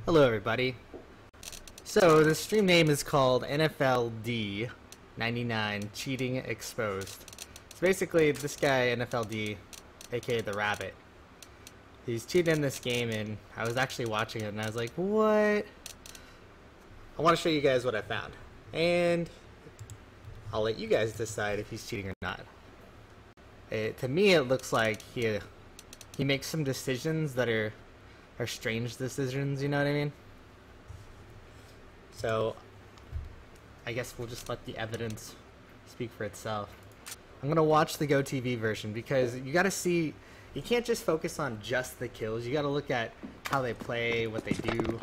Hello everybody. So the stream name is called NFLD99 Cheating Exposed. So basically this guy NFLD, aka the Rabbit, he's cheating in this game and I was actually watching it and I was like, what? I want to show you guys what I found. And I'll let you guys decide if he's cheating or not. To me it looks like he makes some decisions that are strange decisions, you know what I mean? So I guess we'll just let the evidence speak for itself. I'm gonna watch the GoTV version because you gotta see, you can't just focus on just the kills, you gotta look at how they play, what they do,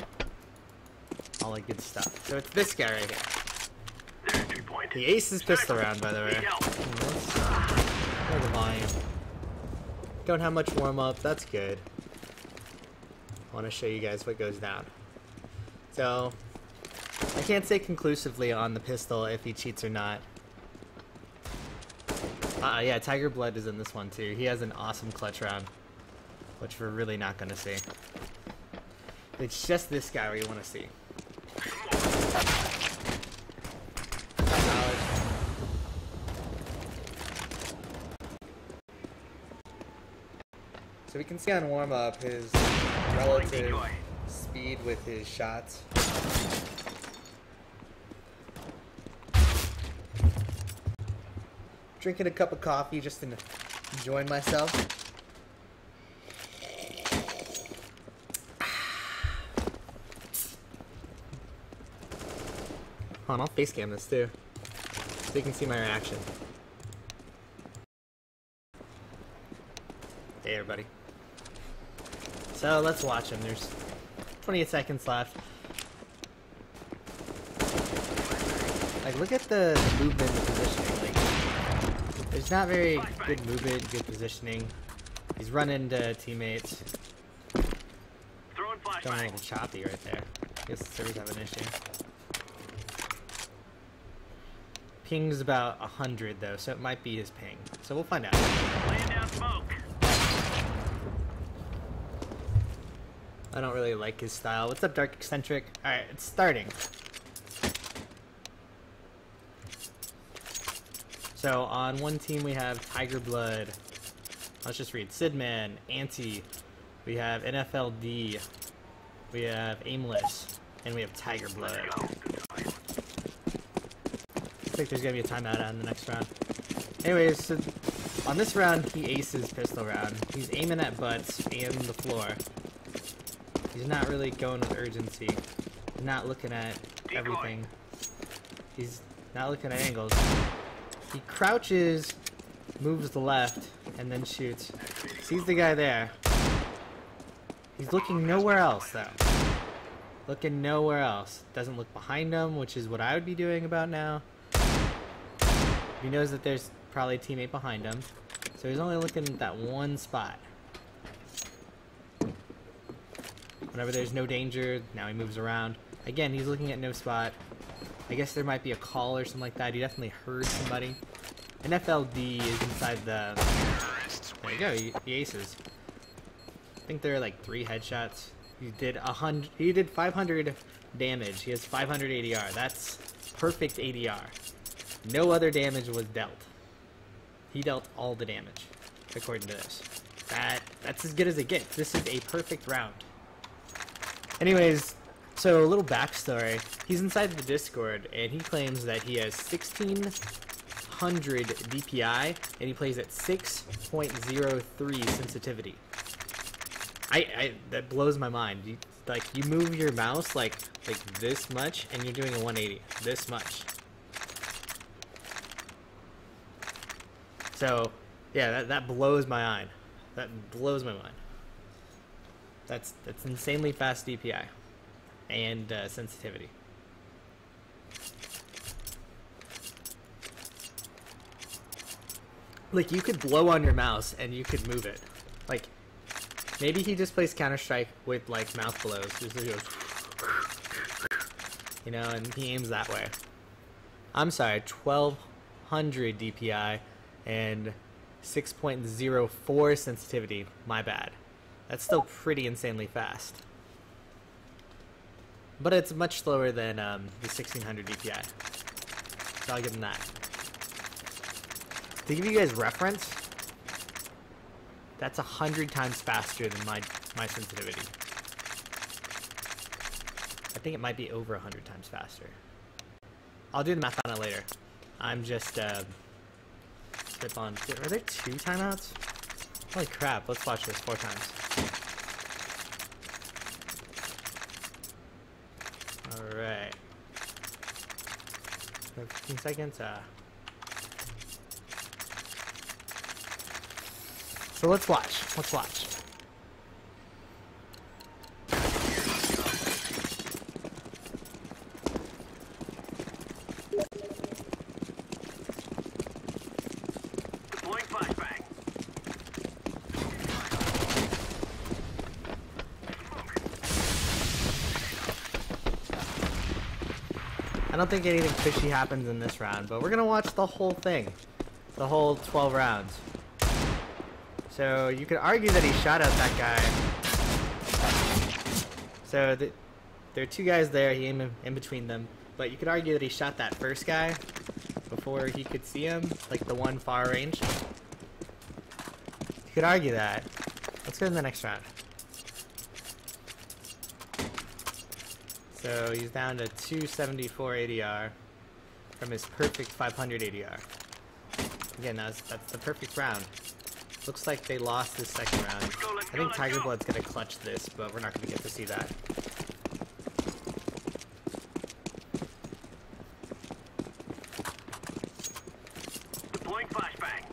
all that good stuff. So it's this guy right here. He aces pistol round, by the way. Lower the volume. Don't have much warm up, that's good. I want to show you guys what goes down. So I can't say conclusively on the pistol if he cheats or not. Yeah, Tiger Blood is in this one too. He has an awesome clutch round, which we're really not going to see. It's just this guy where you want to see. So we can see on warm-up his relative speed with his shots. Drinking a cup of coffee just to enjoy myself. Hold on, I'll face cam this too, so you can see my reaction. Hey everybody. So let's watch him. There's 28 seconds left. Like, look at the movement and the positioning. Like, there's not very good movement, good positioning. He's running into teammates. Going a little choppy right there. I guess the servers have an issue. Ping's about 100 though, so it might be his ping. So we'll find out. Laying down smoke. I don't really like his style. What's up, Dark Eccentric? Alright, it's starting. So, on one team we have Tiger Blood. Let's just read. Sidman, Anti. We have NFLD. We have Aimless. And we have Tiger Blood. I think there's gonna be a timeout on the next round. Anyways, so on this round, he aces pistol round. He's aiming at butts and the floor. He's not really going with urgency. He's not looking at everything. He's not looking at angles. He crouches, moves to the left, and then shoots. Sees the guy there. He's looking nowhere else, though. Looking nowhere else. Doesn't look behind him, which is what I would be doing about now. He knows that there's probably a teammate behind him. So he's only looking at that one spot. Whenever there's no danger, now he moves around. Again, he's looking at no spot. I guess there might be a call or something like that. He definitely heard somebody. NFLD is inside the... There you go, he aces. I think there are like 3 headshots. He did 500 damage. He has 500 ADR. That's perfect ADR. No other damage was dealt. He dealt all the damage, according to this. That's as good as it gets. This is a perfect round. Anyways, so a little backstory. He's inside the Discord, and he claims that he has 1600 DPI, and he plays at 6.03 sensitivity. That blows my mind. You move your mouse like this much, and you're doing a 180. This much. So, yeah, that blows my mind. That blows my mind. That's insanely fast DPI and sensitivity. Like, you could blow on your mouse and you could move it. Like, maybe he just plays Counter-Strike with like mouth blows. Just goes, you know, and he aims that way. I'm sorry, 1200 DPI and 6.04 sensitivity. My bad. That's still pretty insanely fast. But it's much slower than the 1600 DPI. So I'll give him that. To give you guys reference, that's 100 times faster than my sensitivity. I think it might be over 100 times faster. I'll do the math on it later. I'm just spit on. Are there 2 timeouts? Holy crap! Let's watch this 4 times. All right. 15 seconds. So let's watch. Let's watch. I don't think anything fishy happens in this round, but we're gonna watch the whole thing. The whole 12 rounds. So you could argue that he shot at that guy. So there are 2 guys there, he aimed in between them. But you could argue that he shot that first guy before he could see him, like the one far range. You could argue that. Let's go to the next round. So he's down to 274 ADR from his perfect 500 ADR. Again, that's the perfect round. Looks like they lost this second round. I think Tiger Blood's gonna clutch this, but we're not gonna get to see that. Deploying flashbang.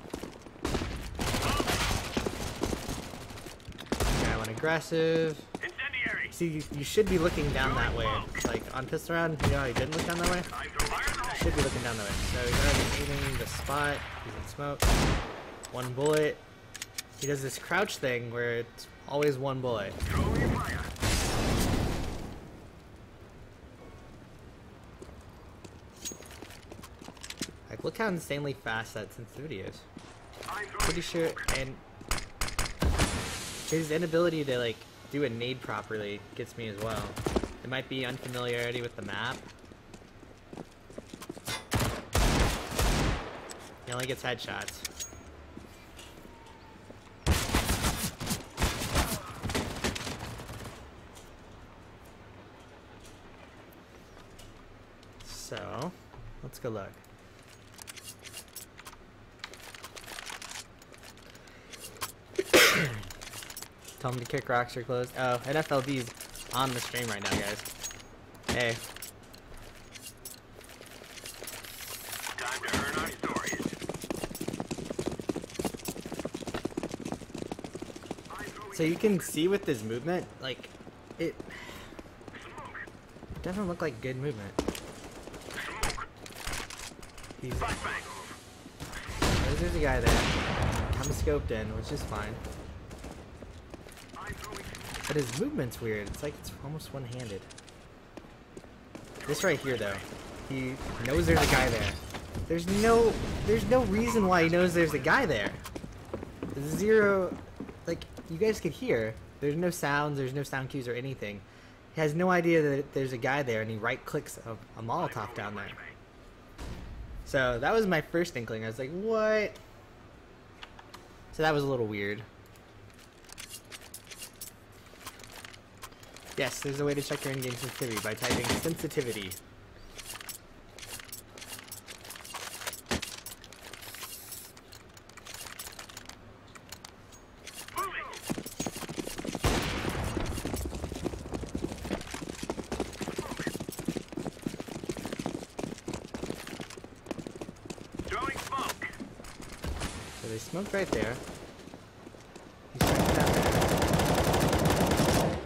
Guy went aggressive. Incendiary. See, you should be looking down that way. Like on pistol round, you know how he didn't look down that way? You should be looking down that way. So he's already aiming the spot. He's in smoke. 1 bullet. He does this crouch thing where it's always 1 bullet. Like, look how insanely fast that sensitivity is. Pretty sure, and his inability to like do a nade properly gets me as well. It might be unfamiliarity with the map. He only gets headshots. So, let's go look. Tell them to kick rocks are closed. Oh, NFLD's on the stream right now, guys. Hey. Time to earn our stories. So you can see with this movement, like, it doesn't look like good movement. There's a guy there. I'm scoped in, which is fine. But his movement's weird. It's like it's almost one-handed. This right here, though. He knows there's a guy there. There's no reason why he knows there's a guy there. Zero, like, you guys could hear. There's no sounds, there's no sound cues or anything. He has no idea that there's a guy there, and he right-clicks a Molotov down there. So that was my first inkling. I was like, what? So that was a little weird. Yes, there's a way to check your in-game sensitivity by typing sensitivity. So they smoked right there. He's right down there.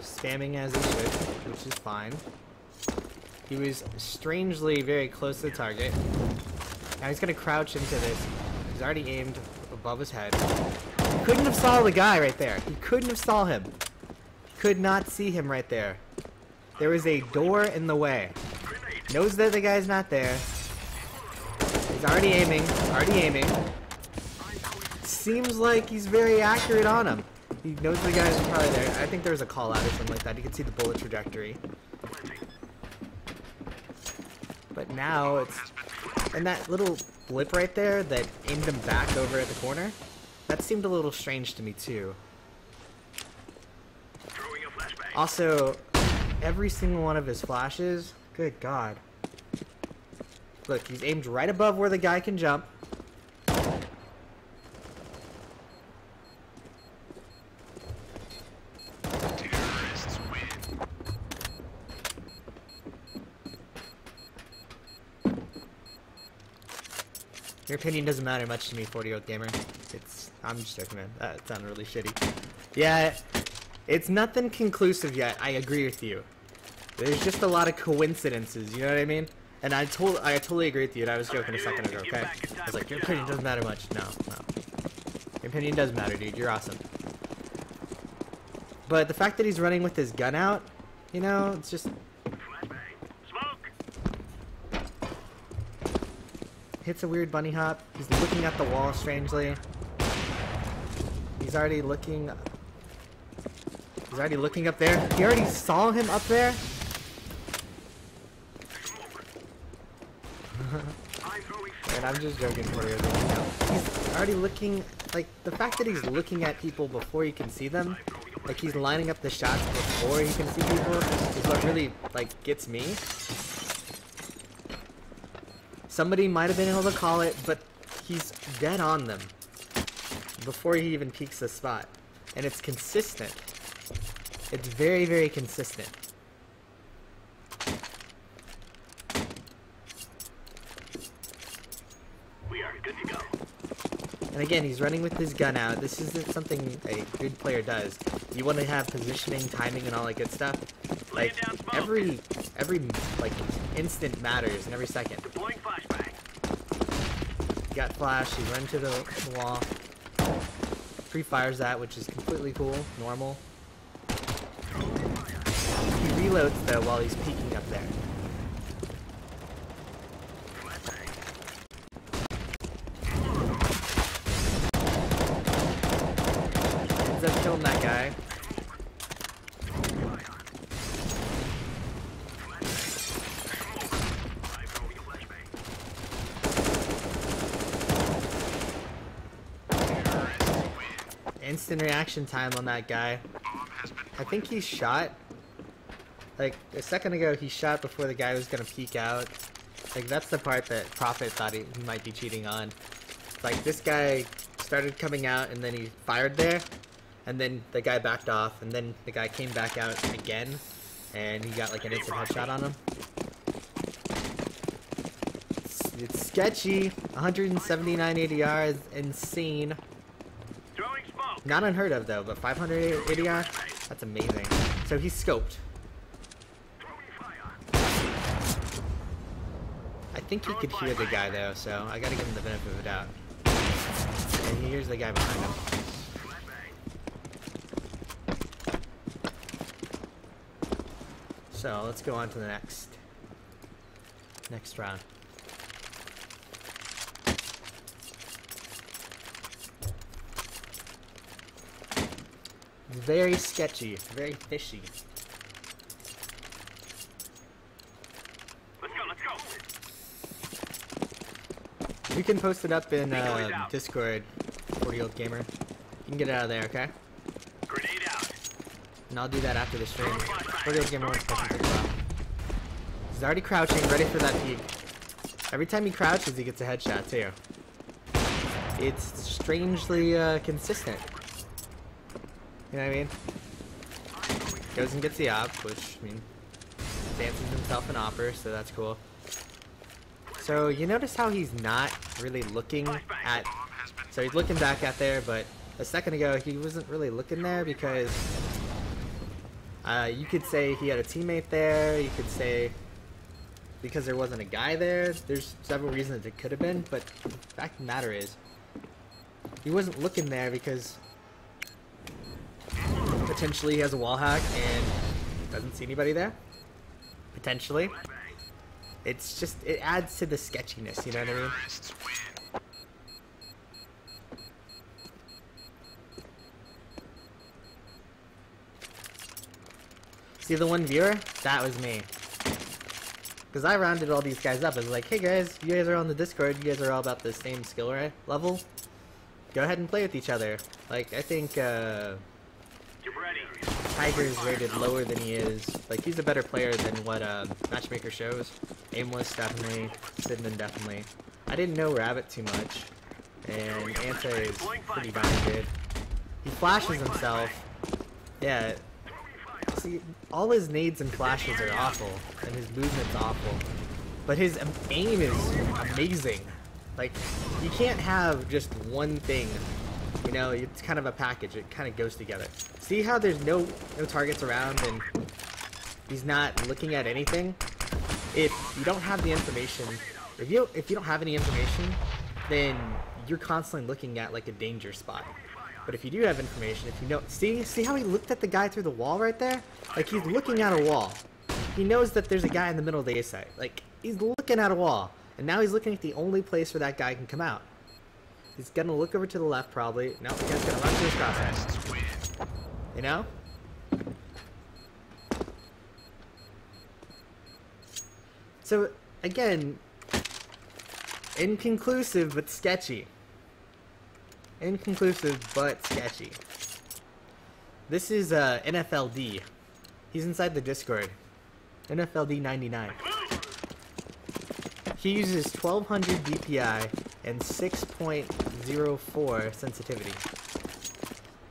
Spamming as he should, which is fine. He was strangely very close to the target. Now he's gonna crouch into this. He's already aimed above his head. He couldn't have saw the guy right there. He couldn't have saw him. He could not see him right there. There was a door in the way. Knows that the guy's not there. He's already aiming. Seems like he's very accurate on him. He knows the guys are probably there. I think there was a call out or something like that. You can see the bullet trajectory. But now it's... And that little blip right there that aimed him back over at the corner, that seemed a little strange to me too. Also, every single one of his flashes, good God. Look, he's aimed right above where the guy can jump. Terrorists win. Your opinion doesn't matter much to me, 40-year-old gamer. I'm just joking, man. That sounded really shitty. Yeah, it's nothing conclusive yet. I agree with you. There's just a lot of coincidences, you know what I mean? And I totally agree with you, and I was joking a second ago, okay? I was like, your opinion doesn't matter much. No. Your opinion does matter, dude. You're awesome. But the fact that he's running with his gun out, you know, it's just... Hits a weird bunny hop. He's looking at the wall strangely. He's already looking up there. He already saw him up there. And I'm just joking for you. He's already looking, like, the fact that he's looking at people before he can see them, like he's lining up the shots before he can see people, is what really, like, gets me. Somebody might have been able to call it, but he's dead on them before he even peeks the spot. And it's consistent. It's very, very consistent. We are good to go. And again, he's running with his gun out. This isn't something a good player does. You want to have positioning, timing, and all that good stuff. Like, every like, instant matters, and every second. Deploying flashbang. He got flashed, he ran to the wall. Pre-fires that, which is completely cool, normal. He reloads, though, while he's peeking up there. Ends up killing that guy. Instant reaction time on that guy. I think he shot, like, a second ago he shot before the guy was gonna peek out. Like, that's the part that Prophet thought he might be cheating on. Like, this guy started coming out and then he fired there, and then the guy backed off, and then the guy came back out again, and he got like an instant headshot on him. It's sketchy. 179 ADR is insane. Not unheard of though, but 500 ADR? That's amazing. So he's scoped. I think he could hear the guy though, so I gotta give him the benefit of the doubt. And he hears the guy behind him. So let's go on to the next round. Very sketchy, very fishy. Let's go. We can post it up in Discord, 40-year-old gamer. You can get it out of there, okay? Grenade out. And I'll do that after the stream. 40-year-old gamer wants to take a while. He's already crouching, ready for that peek. Every time he crouches, he gets a headshot too. It's strangely consistent. You know what I mean? Goes and gets the op, which, I mean, fancies himself an opper, so that's cool. So, you notice how he's not really looking at... So he's looking back at there, but a second ago he wasn't really looking there because... you could say he had a teammate there, you could say... Because there wasn't a guy there, there's several reasons it could have been, but the fact of the matter is... He wasn't looking there because... Potentially he has a wall hack and doesn't see anybody there. Potentially. It's just, it adds to the sketchiness, you know what I mean? See the one viewer? That was me. Because I rounded all these guys up. I was like, hey guys, you guys are on the Discord. You guys are all about the same skill level. Go ahead and play with each other. Like, I think Get ready. Tiger's rated lower than he is. Like, he's a better player than what Matchmaker shows. Aimless, definitely. Sidman, definitely. I didn't know Rabbit too much. And Anta is pretty darn good. He flashes himself. Yeah. See, all his nades and flashes are awful. And his movement's awful. But his aim is amazing. Like, you can't have just one thing. You know, it's kind of a package. It kind of goes together. See how there's no targets around and he's not looking at anything? If you don't have the information, if you don't have any information, then you're constantly looking at like a danger spot. But if you do have information, if you know, see how he looked at the guy through the wall right there? Like, he's looking at a wall. He knows that there's a guy in the middle of the A site. Like, he's looking at a wall. And now he's looking at the only place where that guy can come out. He's gonna look over to the left, probably. No, he's gonna run to his crosshair. You know? So, again, inconclusive but sketchy. Inconclusive but sketchy. This is NFLD. He's inside the Discord. NFLD99. He uses 1200 DPI and 6.04 sensitivity.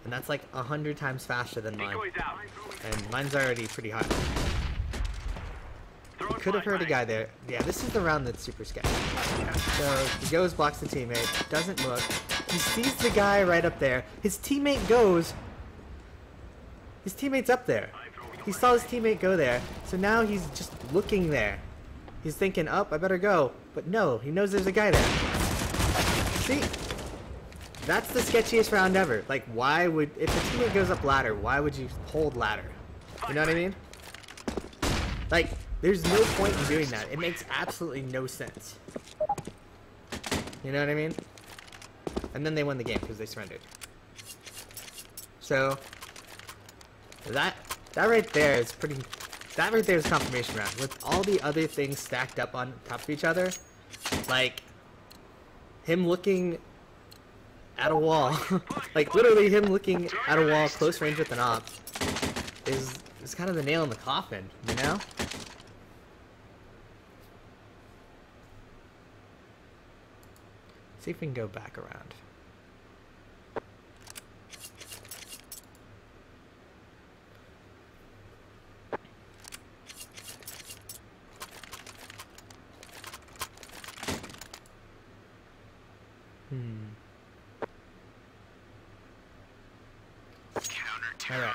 And that's like 100 times faster than mine. And mine's already pretty high. Could have heard a guy there. Yeah, this is the round that's super sketchy. So he goes, blocks the teammate, doesn't look. He sees the guy right up there. His teammate goes. His teammate's up there. He saw his teammate go there. So now he's just looking there. He's thinking, oh, I better go. But no, he knows there's a guy there. See? That's the sketchiest round ever. Like, why would... If a teammate goes up ladder, why would you hold ladder? You know what I mean? Like, there's no point in doing that. It makes absolutely no sense. You know what I mean? And then they won the game because they surrendered. So, that right there is pretty... That right there is confirmation round. With all the other things stacked up on top of each other, like him looking at a wall, like literally him looking at a wall close range with an op, is kind of the nail in the coffin, you know? See if we can go back around. Alright,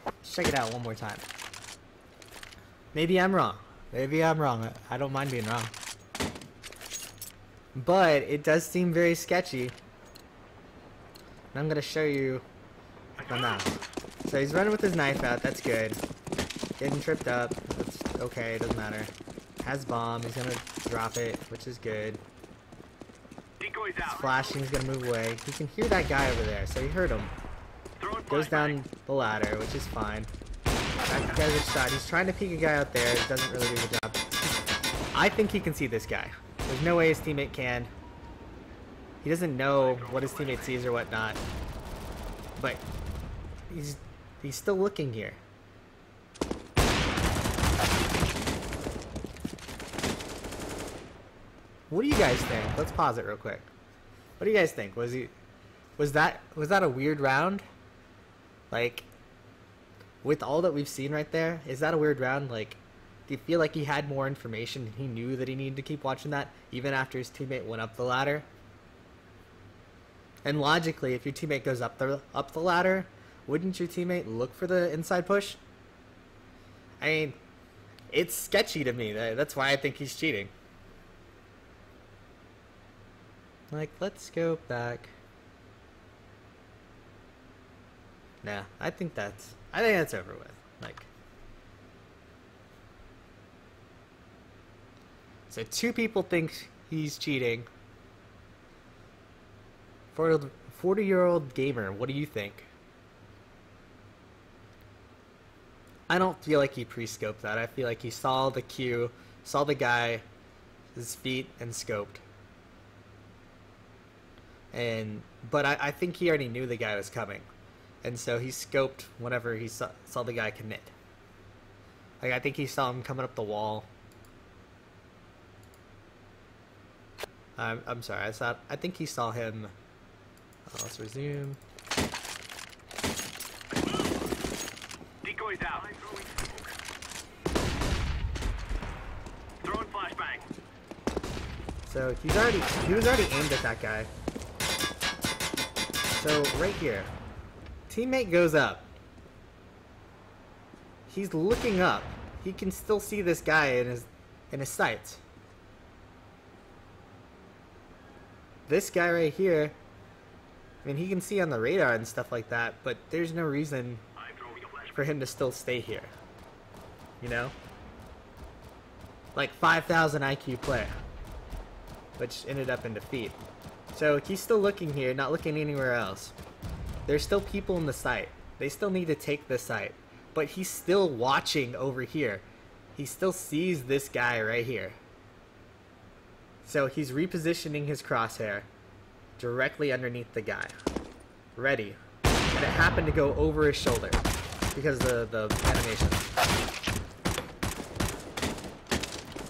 let's check it out one more time. Maybe I'm wrong. Maybe I'm wrong. I don't mind being wrong. But it does seem very sketchy. And I'm going to show you my mouse. So he's running with his knife out. That's good. Getting tripped up. That's okay. It doesn't matter. Has bomb. He's going to drop it, which is good. He's flashing. He's going to move away. He can hear that guy over there, so he heard him. Goes down the ladder, which is fine. That guy's a shot. He's trying to peek a guy out there. He doesn't really do the job. I think he can see this guy. There's no way his teammate can. He doesn't know what his teammate sees or whatnot. But he's still looking here. What do you guys think? Let's pause it real quick. What do you guys think? Was that a weird round? Like, with all that we've seen right there, is that a weird round? Like, do you feel like he had more information and he knew that he needed to keep watching that even after his teammate went up the ladder? And logically, if your teammate goes up the ladder, wouldn't your teammate look for the inside push? I mean, it's sketchy to me. That's why I think he's cheating. Like, let's go back. Nah, I think that's over with. Like, so 2 people think he's cheating. 40-year-old gamer, what do you think? I don't feel like he pre-scoped that. I feel like he saw the queue saw the guy, his feet, and scoped. But I think he already knew the guy was coming. And so he scoped whenever he saw the guy commit. Like, I think he saw him coming up the wall. I'm sorry, I think he saw him. Let's resume. Decoys out. Throwing flashbang. So he was already aimed at that guy. So right here, teammate goes up. He's looking up. He can still see this guy in his sights. This guy right here, I mean, he can see on the radar and stuff like that, but there's no reason for him to still stay here. You know? Like 5,000 IQ player, which ended up in defeat. So he's still looking here, not looking anywhere else. There's still people in the site. They still need to take the site. But he's still watching over here. He still sees this guy right here. So he's repositioning his crosshair directly underneath the guy. Ready. And it happened to go over his shoulder because of the animation.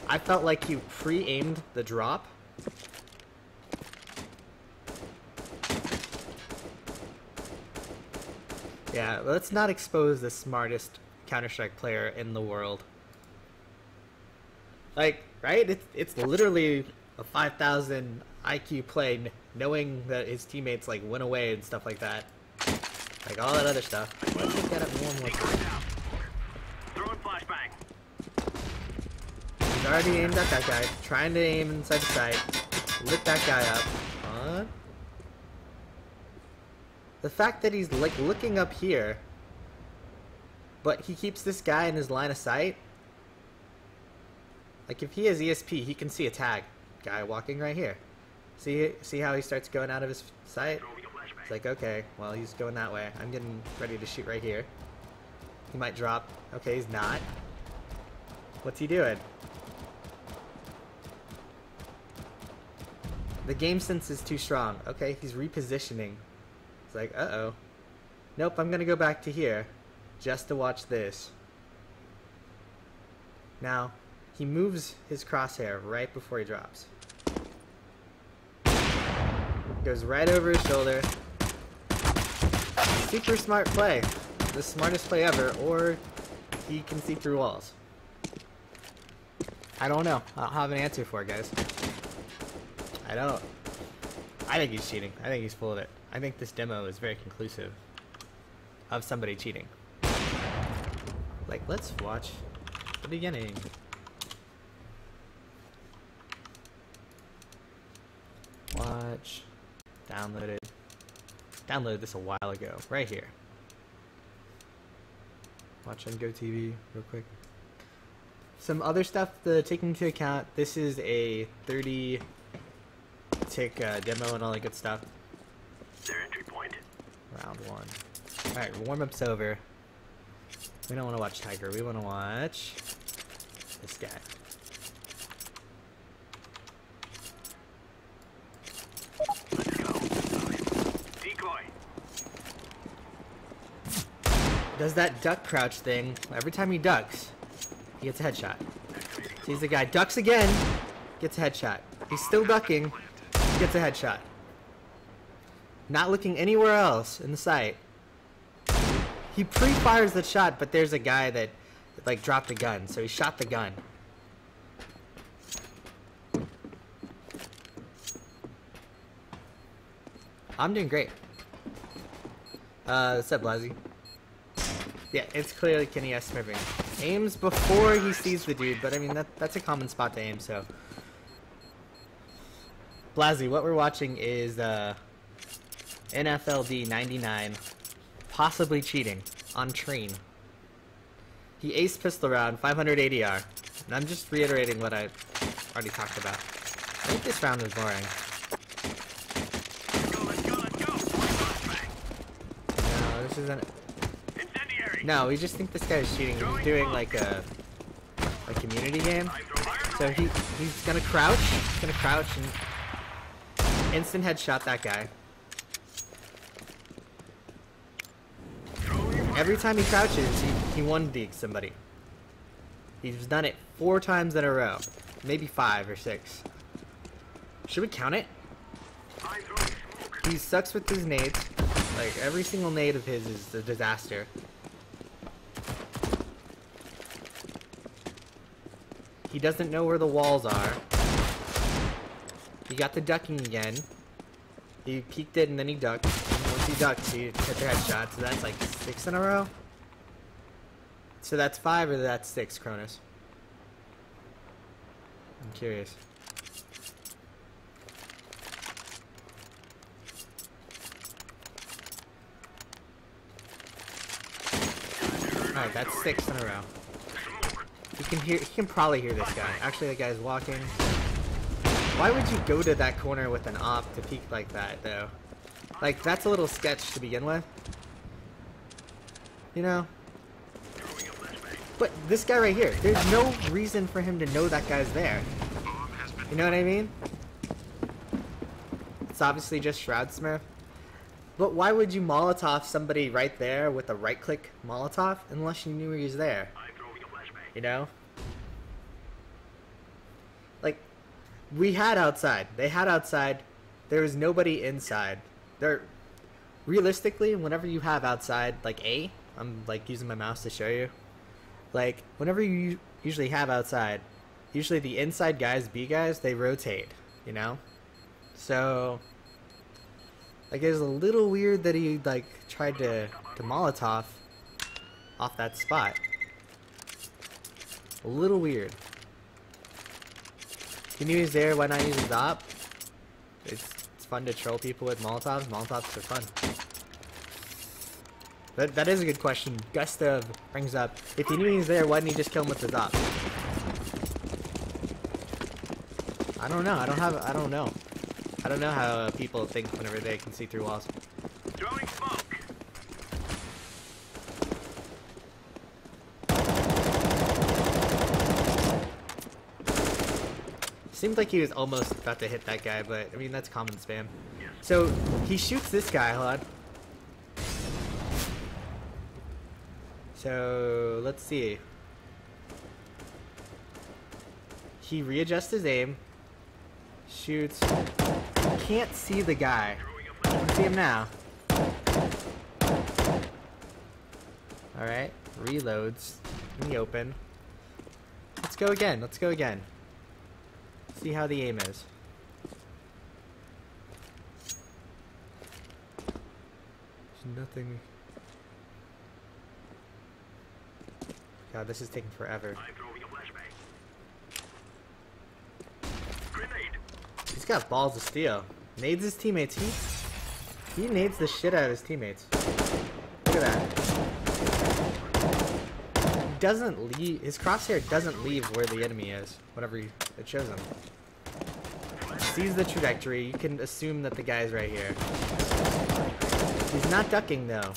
I felt like he pre-aimed the drop. Yeah, let's not expose the smartest Counter-Strike player in the world. Like, right? It's literally a 5,000 IQ play, knowing that his teammates like went away and stuff like that. Like all that other stuff. Let's look at it more. Throwing flashbang. He's already aimed at that guy, trying to aim inside the sight. Lit that guy up. The fact that he's like looking up here, but he keeps this guy in his line of sight. Like if he has ESP, he can see a tag guy walking right here. See how he starts going out of his sight? It's like, okay, well, he's going that way. I'm getting ready to shoot right here. He might drop. Okay, he's not. What's he doing? The game sense is too strong. Okay, he's repositioning. It's like, uh-oh. Nope, I'm gonna go back to here just to watch this. Now, he moves his crosshair right before he drops. Goes right over his shoulder. Super smart play. The smartest play ever, or he can see through walls. I don't know. I don't have an answer for it, guys. I don't. I think he's cheating. I think he's full of it. I think this demo is very conclusive of somebody cheating. Like, let's watch the beginning. Watch. Downloaded. Downloaded this a while ago. Right here. Watch on GoTV real quick. Some other stuff to take into account. This is a 30 tick demo and all that good stuff. Their entry point. Round one. Alright, warm-up's over. We don't want to watch Tiger. We want to watch this guy. Let's go. Decoy. Does that duck crouch thing. Every time he ducks, he gets a headshot. Sees the guy, ducks again, gets a headshot. He's still ducking, gets a headshot. Not looking anywhere else in the sight. He pre-fires the shot, but there's a guy that like dropped a gun, so he shot the gun. I'm doing great. What's up, Blasey? Yeah, it's clearly Kenny S. Smithing. Aims before he sees the dude, but I mean, that's a common spot to aim, so. Blasey, what we're watching is NFLD99 possibly cheating on train. He aced pistol round, 500 ADR. And I'm just reiterating what I already talked about. I think this round was boring. Let's go. No, this isn't. Incendiary. No, we just think this guy is cheating. He's doing like a community game. I throw fire. So he's gonna crouch. He's gonna crouch and instant headshot that guy. Every time he crouches, he one-digs somebody. He's done it 4 times in a row. Maybe 5 or 6. Should we count it? He sucks with his nades. Like, every single nade of his is a disaster. He doesn't know where the walls are. He got the ducking again. He peeked it and then he ducked. And once he ducked, he hit the headshot. So that's like 6 in a row. So that's 5 or that's 6, Cronus? I'm curious. Alright, that's 6 in a row. He can probably hear this guy. Actually, that guy's walking. Why would you go to that corner with an op to peek like that, though? Like, that's a little sketch to begin with. You know? But this guy right here, there's no reason for him to know that guy's there. You know what I mean? It's obviously just Shroud Smurf. But why would you Molotov somebody right there with a right-click Molotov unless you knew he was there? You know? Like, we had outside. They had outside. There was nobody inside. Realistically, whenever you have outside, like A, I'm like using my mouse to show you. Like, whenever you usually have outside, usually the inside guys, B guys, they rotate, you know? So, like, it was a little weird that he, like, tried to Molotov off that spot. A little weird. He knew he was there, why not use his op? It's fun to troll people with Molotovs. Molotovs are fun. But that is a good question. Gustav brings up, if he knew he was there, why didn't he just kill him with his op? I don't know. I don't know. I don't know how people think whenever they can see through walls. Throwing smoke. Seemed like he was almost about to hit that guy, but I mean, that's common spam. So he shoots this guy, hold on. So let's see. He readjusts his aim. Shoots. Can't see the guy. You can see him now. Alright. Reloads. In the open. Let's go again. Let's go again. See how the aim is. There's nothing. God, this is taking forever. He's got balls of steel. Nades his teammates. He nades the shit out of his teammates. Look at that. He doesn't leave. His crosshair doesn't leave where the enemy is. Whenever it shows him. Sees the trajectory. You can assume that the guy's right here. He's not ducking though.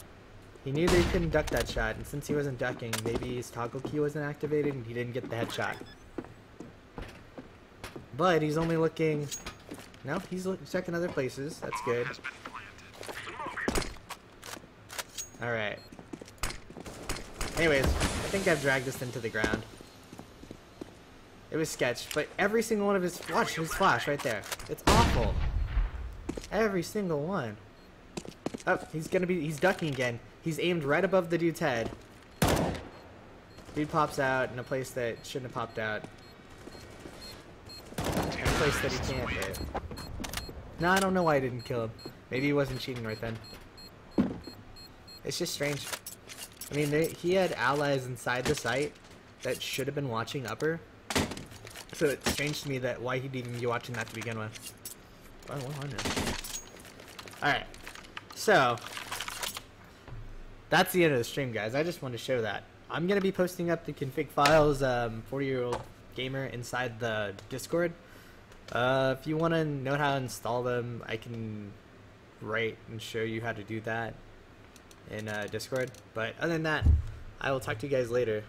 He knew that he couldn't duck that shot, and since he wasn't ducking, maybe his toggle key wasn't activated and he didn't get the headshot. But he's only looking. No, he's checking other places. That's good. Alright. Anyways, I think I've dragged this into the ground. It was sketch, but every single one of his... Watch his flash right there. It's awful. Every single one. Oh, he's ducking again. He's aimed right above the dude's head. Dude pops out in a place that shouldn't have popped out. In a place that he can't hit. No, I don't know why I didn't kill him. Maybe he wasn't cheating right then. It's just strange. I mean, he had allies inside the site that should have been watching upper. So it's strange to me that why he'd even be watching that to begin with. Oh, 100. Alright. So, that's the end of the stream, guys. I just wanted to show that. I'm going to be posting up the config files, 40-year-old gamer, inside the Discord. If you want to know how to install them, I can write and show you how to do that in Discord. But other than that, I will talk to you guys later.